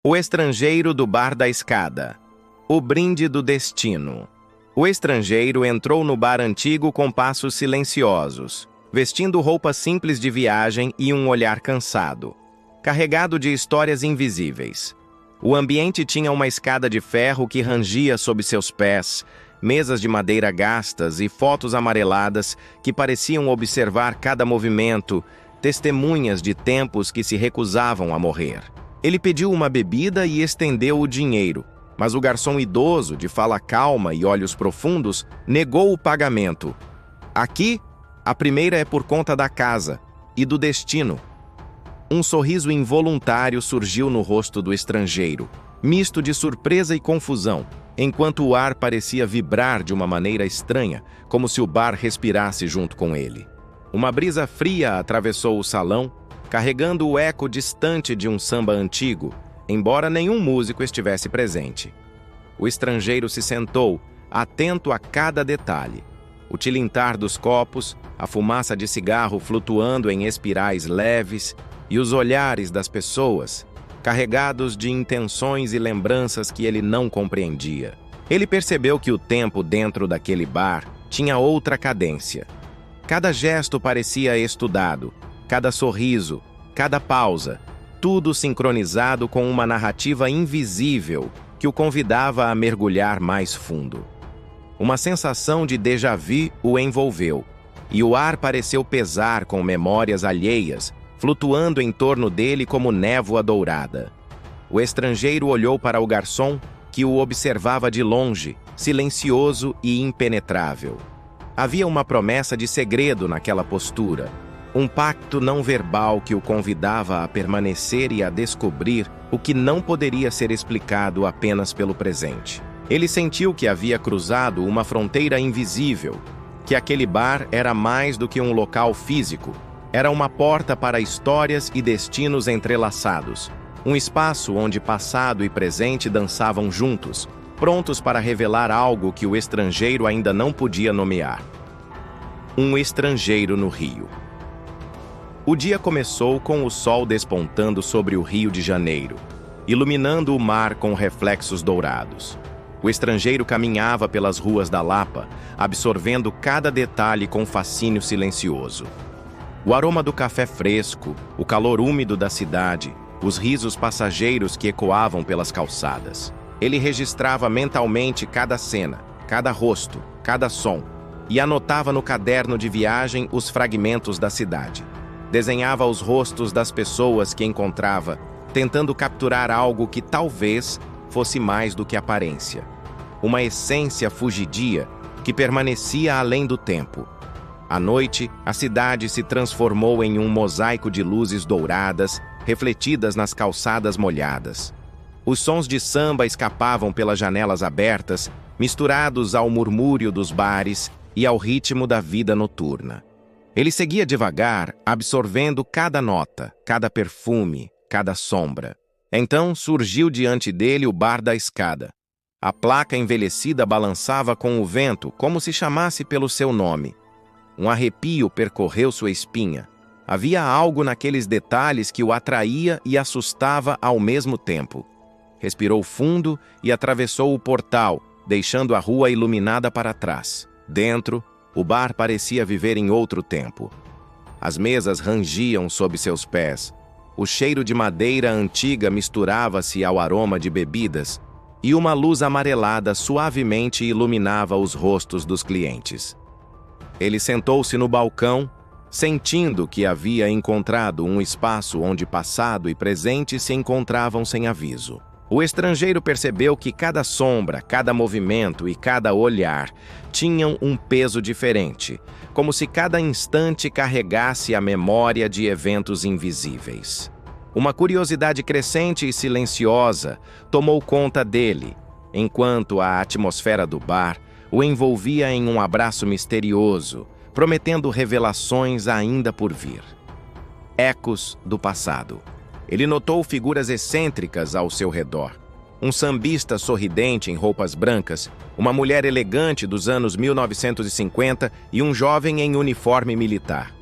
O estrangeiro do bar da escada. O brinde do destino. O estrangeiro entrou no bar antigo com passos silenciosos, vestindo roupas simples de viagem e um olhar cansado, carregado de histórias invisíveis. O ambiente tinha uma escada de ferro que rangia sob seus pés, mesas de madeira gastas e fotos amareladas que pareciam observar cada movimento, testemunhas de tempos que se recusavam a morrer. Ele pediu uma bebida e estendeu o dinheiro, mas o garçom idoso, de fala calma e olhos profundos, negou o pagamento. Aqui, a primeira é por conta da casa e do destino. Um sorriso involuntário surgiu no rosto do estrangeiro, misto de surpresa e confusão, enquanto o ar parecia vibrar de uma maneira estranha, como se o bar respirasse junto com ele. Uma brisa fria atravessou o salão, carregando o eco distante de um samba antigo, embora nenhum músico estivesse presente. O estrangeiro se sentou, atento a cada detalhe. O tilintar dos copos, a fumaça de cigarro flutuando em espirais leves e os olhares das pessoas, carregados de intenções e lembranças que ele não compreendia. Ele percebeu que o tempo dentro daquele bar tinha outra cadência. Cada gesto parecia estudado, cada sorriso, cada pausa, tudo sincronizado com uma narrativa invisível que o convidava a mergulhar mais fundo. Uma sensação de déjà-vu o envolveu, e o ar pareceu pesar com memórias alheias, flutuando em torno dele como névoa dourada. O estrangeiro olhou para o garçom, que o observava de longe, silencioso e impenetrável. Havia uma promessa de segredo naquela postura, um pacto não verbal que o convidava a permanecer e a descobrir o que não poderia ser explicado apenas pelo presente. Ele sentiu que havia cruzado uma fronteira invisível, que aquele bar era mais do que um local físico, era uma porta para histórias e destinos entrelaçados, um espaço onde passado e presente dançavam juntos, prontos para revelar algo que o estrangeiro ainda não podia nomear. Um estrangeiro no Rio. O dia começou com o sol despontando sobre o Rio de Janeiro, iluminando o mar com reflexos dourados. O estrangeiro caminhava pelas ruas da Lapa, absorvendo cada detalhe com fascínio silencioso. O aroma do café fresco, o calor úmido da cidade, os risos passageiros que ecoavam pelas calçadas. Ele registrava mentalmente cada cena, cada rosto, cada som, e anotava no caderno de viagem os fragmentos da cidade. Desenhava os rostos das pessoas que encontrava, tentando capturar algo que talvez fosse mais do que aparência. Uma essência fugidia que permanecia além do tempo. À noite, a cidade se transformou em um mosaico de luzes douradas, refletidas nas calçadas molhadas. Os sons de samba escapavam pelas janelas abertas, misturados ao murmúrio dos bares e ao ritmo da vida noturna. Ele seguia devagar, absorvendo cada nota, cada perfume, cada sombra. Então surgiu diante dele o bar da escada. A placa envelhecida balançava com o vento, como se chamasse pelo seu nome. Um arrepio percorreu sua espinha. Havia algo naqueles detalhes que o atraía e assustava ao mesmo tempo. Respirou fundo e atravessou o portal, deixando a rua iluminada para trás. Dentro, o bar parecia viver em outro tempo. As mesas rangiam sob seus pés. O cheiro de madeira antiga misturava-se ao aroma de bebidas, e uma luz amarelada suavemente iluminava os rostos dos clientes. Ele sentou-se no balcão, sentindo que havia encontrado um espaço onde passado e presente se encontravam sem aviso. O estrangeiro percebeu que cada sombra, cada movimento e cada olhar tinham um peso diferente, como se cada instante carregasse a memória de eventos invisíveis. Uma curiosidade crescente e silenciosa tomou conta dele, enquanto a atmosfera do bar o envolvia em um abraço misterioso, prometendo revelações ainda por vir. Ecos do passado. Ele notou figuras excêntricas ao seu redor. Um sambista sorridente em roupas brancas, uma mulher elegante dos anos 1950 e um jovem em uniforme militar.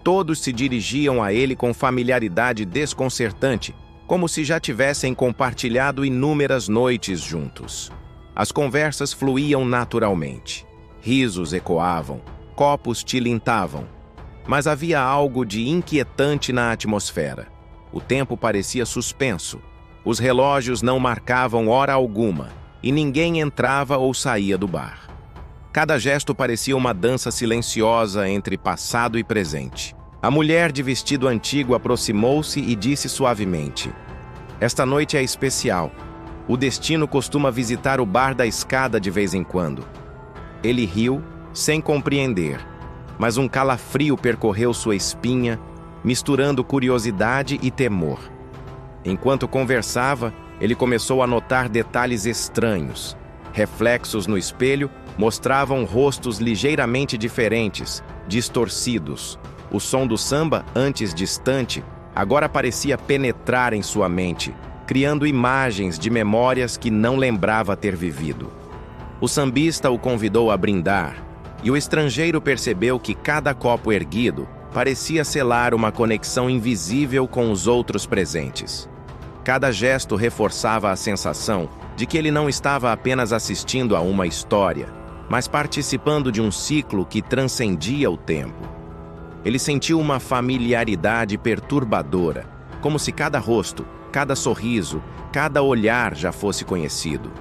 Todos se dirigiam a ele com familiaridade desconcertante, como se já tivessem compartilhado inúmeras noites juntos. As conversas fluíam naturalmente. Risos ecoavam, copos tilintavam. Mas havia algo de inquietante na atmosfera. O tempo parecia suspenso. Os relógios não marcavam hora alguma, e ninguém entrava ou saía do bar. Cada gesto parecia uma dança silenciosa entre passado e presente. A mulher de vestido antigo aproximou-se e disse suavemente: "Esta noite é especial. O destino costuma visitar o bar da escada de vez em quando." Ele riu, sem compreender, mas um calafrio percorreu sua espinha, misturando curiosidade e temor. Enquanto conversava, ele começou a notar detalhes estranhos. Reflexos no espelho mostravam rostos ligeiramente diferentes, distorcidos. O som do samba, antes distante, agora parecia penetrar em sua mente, criando imagens de memórias que não lembrava ter vivido. O sambista o convidou a brindar, e o estrangeiro percebeu que cada copo erguido parecia selar uma conexão invisível com os outros presentes. Cada gesto reforçava a sensação de que ele não estava apenas assistindo a uma história, mas participando de um ciclo que transcendia o tempo. Ele sentiu uma familiaridade perturbadora, como se cada rosto, cada sorriso, cada olhar já fosse conhecido.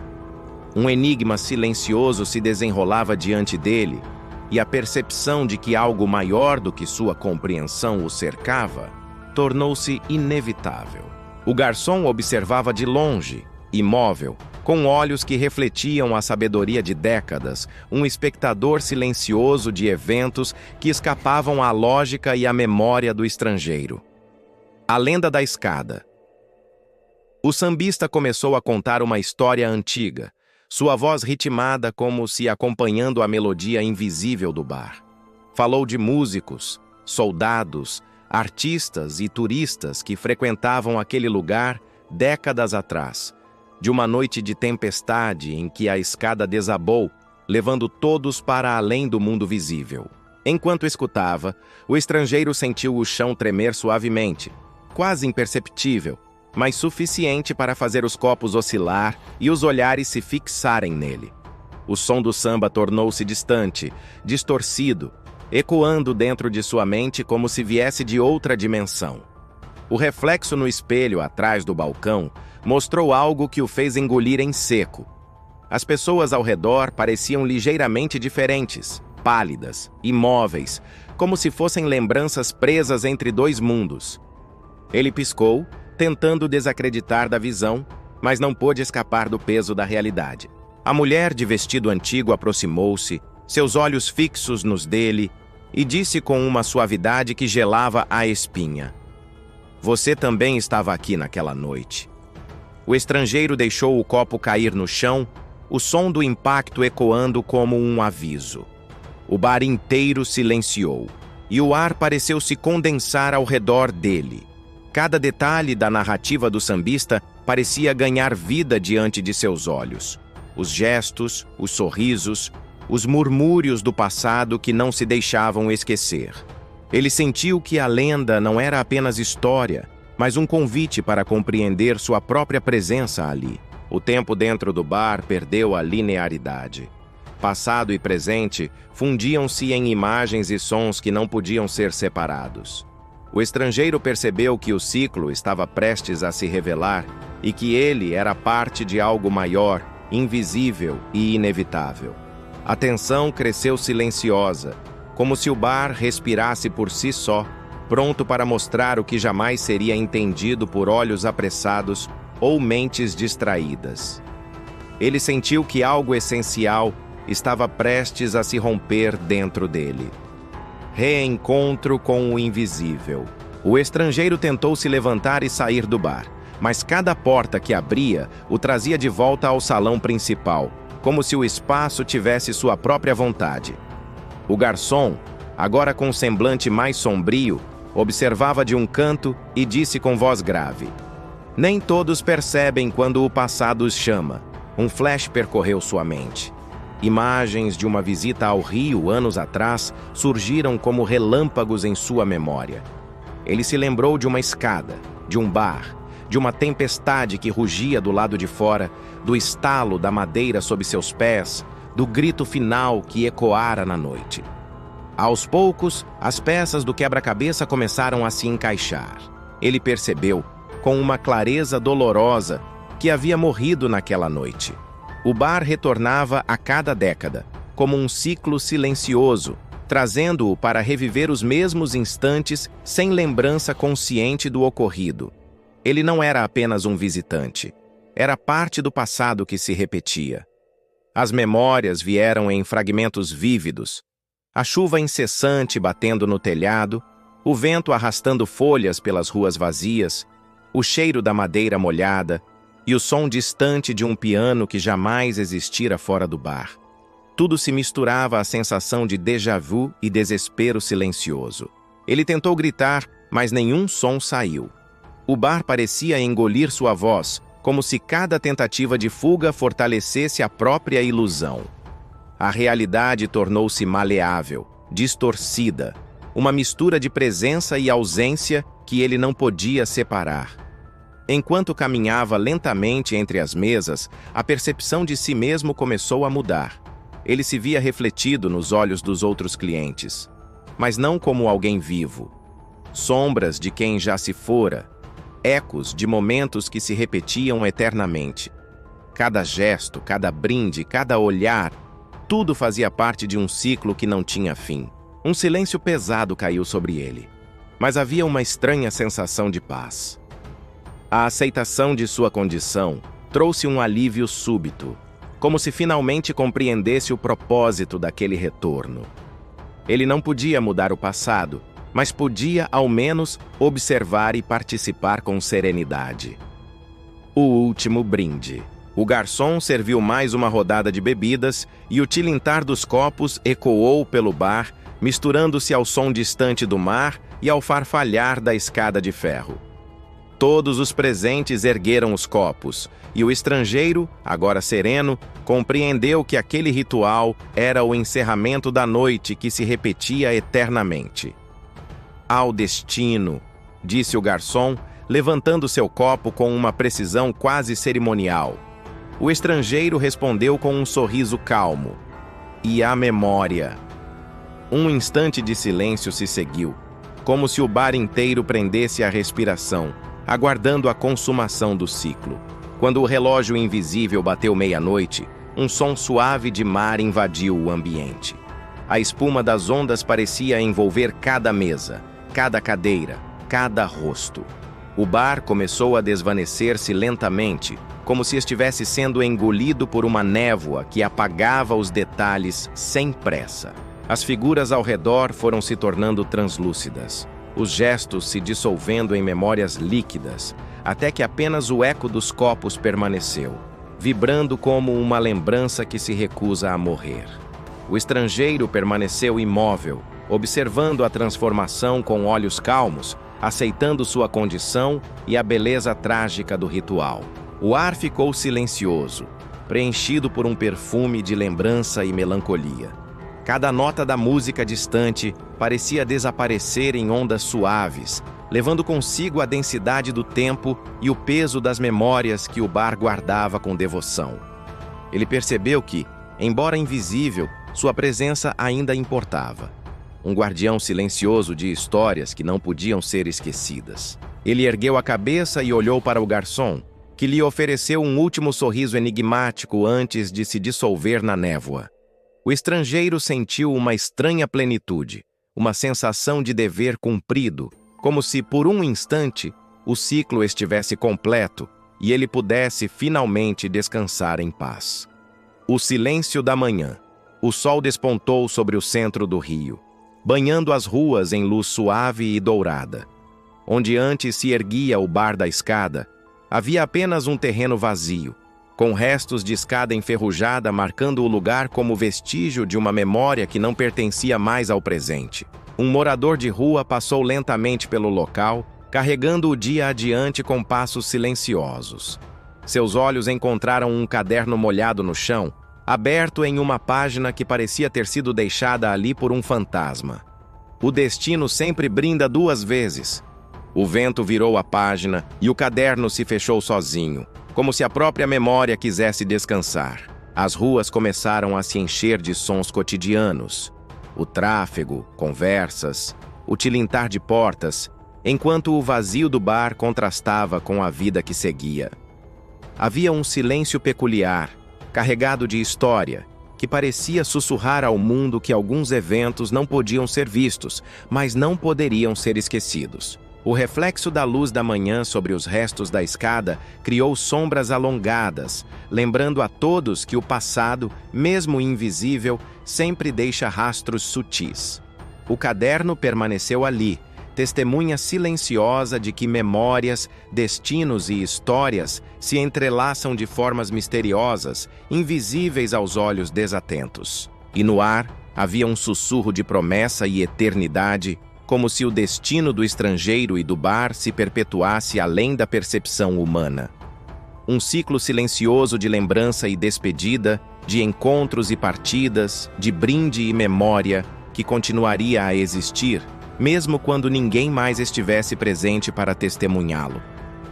Um enigma silencioso se desenrolava diante dele, e a percepção de que algo maior do que sua compreensão o cercava tornou-se inevitável. O garçom observava de longe, imóvel, com olhos que refletiam a sabedoria de décadas, um espectador silencioso de eventos que escapavam à lógica e à memória do estrangeiro. A lenda da escada. O sambista começou a contar uma história antiga, sua voz ritmada como se acompanhando a melodia invisível do bar. Falou de músicos, soldados, artistas e turistas que frequentavam aquele lugar décadas atrás, de uma noite de tempestade em que a escada desabou, levando todos para além do mundo visível. Enquanto escutava, o estrangeiro sentiu o chão tremer suavemente, quase imperceptível, mas suficiente para fazer os copos oscilar e os olhares se fixarem nele. O som do samba tornou-se distante, distorcido, ecoando dentro de sua mente como se viesse de outra dimensão. O reflexo no espelho atrás do balcão mostrou algo que o fez engolir em seco. As pessoas ao redor pareciam ligeiramente diferentes, pálidas, imóveis, como se fossem lembranças presas entre dois mundos. Ele piscou, tentando desacreditar da visão, mas não pôde escapar do peso da realidade. A mulher de vestido antigo aproximou-se, seus olhos fixos nos dele, e disse com uma suavidade que gelava a espinha: "Você também estava aqui naquela noite." O estrangeiro deixou o copo cair no chão, o som do impacto ecoando como um aviso. O bar inteiro silenciou, e o ar pareceu se condensar ao redor dele. Cada detalhe da narrativa do sambista parecia ganhar vida diante de seus olhos. Os gestos, os sorrisos, os murmúrios do passado que não se deixavam esquecer. Ele sentiu que a lenda não era apenas história, mas um convite para compreender sua própria presença ali. O tempo dentro do bar perdeu a linearidade. Passado e presente fundiam-se em imagens e sons que não podiam ser separados. O estrangeiro percebeu que o ciclo estava prestes a se revelar e que ele era parte de algo maior, invisível e inevitável. A tensão cresceu silenciosa, como se o bar respirasse por si só, pronto para mostrar o que jamais seria entendido por olhos apressados ou mentes distraídas. Ele sentiu que algo essencial estava prestes a se romper dentro dele. Reencontro com o invisível. O estrangeiro tentou se levantar e sair do bar, mas cada porta que abria o trazia de volta ao salão principal, como se o espaço tivesse sua própria vontade. O garçom, agora com um semblante mais sombrio, observava de um canto e disse com voz grave: "Nem todos percebem quando o passado os chama." Um flash percorreu sua mente. Imagens de uma visita ao Rio anos atrás surgiram como relâmpagos em sua memória. Ele se lembrou de uma escada, de um bar, de uma tempestade que rugia do lado de fora, do estalo da madeira sob seus pés, do grito final que ecoara na noite. Aos poucos, as peças do quebra-cabeça começaram a se encaixar. Ele percebeu, com uma clareza dolorosa, que havia morrido naquela noite. O bar retornava a cada década, como um ciclo silencioso, trazendo-o para reviver os mesmos instantes sem lembrança consciente do ocorrido. Ele não era apenas um visitante. Era parte do passado que se repetia. As memórias vieram em fragmentos vívidos. A chuva incessante batendo no telhado, o vento arrastando folhas pelas ruas vazias, o cheiro da madeira molhada e o som distante de um piano que jamais existira fora do bar. Tudo se misturava à sensação de déjà vu e desespero silencioso. Ele tentou gritar, mas nenhum som saiu. O bar parecia engolir sua voz, como se cada tentativa de fuga fortalecesse a própria ilusão. A realidade tornou-se maleável, distorcida, uma mistura de presença e ausência que ele não podia separar. Enquanto caminhava lentamente entre as mesas, a percepção de si mesmo começou a mudar. Ele se via refletido nos olhos dos outros clientes, mas não como alguém vivo. Sombras de quem já se fora, ecos de momentos que se repetiam eternamente. Cada gesto, cada brinde, cada olhar, tudo fazia parte de um ciclo que não tinha fim. Um silêncio pesado caiu sobre ele, mas havia uma estranha sensação de paz. A aceitação de sua condição trouxe um alívio súbito, como se finalmente compreendesse o propósito daquele retorno. Ele não podia mudar o passado, mas podia, ao menos, observar e participar com serenidade. O último brinde. O garçom serviu mais uma rodada de bebidas e o tilintar dos copos ecoou pelo bar, misturando-se ao som distante do mar e ao farfalhar da escada de ferro. Todos os presentes ergueram os copos, e o estrangeiro, agora sereno, compreendeu que aquele ritual era o encerramento da noite que se repetia eternamente. "Ao destino", disse o garçom, levantando seu copo com uma precisão quase cerimonial. O estrangeiro respondeu com um sorriso calmo. "E à memória." Um instante de silêncio se seguiu, como se o bar inteiro prendesse a respiração, aguardando a consumação do ciclo. Quando o relógio invisível bateu meia-noite, um som suave de mar invadiu o ambiente. A espuma das ondas parecia envolver cada mesa, cada cadeira, cada rosto. O bar começou a desvanecer-se lentamente, como se estivesse sendo engolido por uma névoa que apagava os detalhes sem pressa. As figuras ao redor foram se tornando translúcidas, os gestos se dissolvendo em memórias líquidas, até que apenas o eco dos copos permaneceu, vibrando como uma lembrança que se recusa a morrer. O estrangeiro permaneceu imóvel, observando a transformação com olhos calmos, aceitando sua condição e a beleza trágica do ritual. O ar ficou silencioso, preenchido por um perfume de lembrança e melancolia. Cada nota da música distante parecia desaparecer em ondas suaves, levando consigo a densidade do tempo e o peso das memórias que o bar guardava com devoção. Ele percebeu que, embora invisível, sua presença ainda importava. Um guardião silencioso de histórias que não podiam ser esquecidas. Ele ergueu a cabeça e olhou para o garçom, que lhe ofereceu um último sorriso enigmático antes de se dissolver na névoa. O estrangeiro sentiu uma estranha plenitude, uma sensação de dever cumprido, como se, por um instante, o ciclo estivesse completo e ele pudesse finalmente descansar em paz. O silêncio da manhã. O sol despontou sobre o centro do rio, banhando as ruas em luz suave e dourada. Onde antes se erguia o bar da escada, havia apenas um terreno vazio, com restos de escada enferrujada marcando o lugar como vestígio de uma memória que não pertencia mais ao presente. Um morador de rua passou lentamente pelo local, carregando o dia adiante com passos silenciosos. Seus olhos encontraram um caderno molhado no chão, aberto em uma página que parecia ter sido deixada ali por um fantasma. O destino sempre brinda duas vezes. O vento virou a página e o caderno se fechou sozinho, como se a própria memória quisesse descansar. As ruas começaram a se encher de sons cotidianos. O tráfego, conversas, o tilintar de portas, enquanto o vazio do bar contrastava com a vida que seguia. Havia um silêncio peculiar, carregado de história, que parecia sussurrar ao mundo que alguns eventos não podiam ser vistos, mas não poderiam ser esquecidos. O reflexo da luz da manhã sobre os restos da escada criou sombras alongadas, lembrando a todos que o passado, mesmo invisível, sempre deixa rastros sutis. O caderno permaneceu ali, testemunha silenciosa de que memórias, destinos e histórias se entrelaçam de formas misteriosas, invisíveis aos olhos desatentos. E no ar havia um sussurro de promessa e eternidade, como se o destino do estrangeiro e do bar se perpetuasse além da percepção humana. Um ciclo silencioso de lembrança e despedida, de encontros e partidas, de brinde e memória, que continuaria a existir, mesmo quando ninguém mais estivesse presente para testemunhá-lo.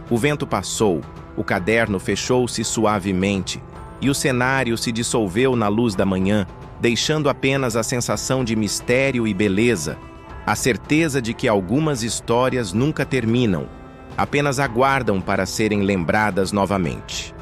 O vento passou, o caderno fechou-se suavemente, e o cenário se dissolveu na luz da manhã, deixando apenas a sensação de mistério e beleza, a certeza de que algumas histórias nunca terminam, apenas aguardam para serem lembradas novamente.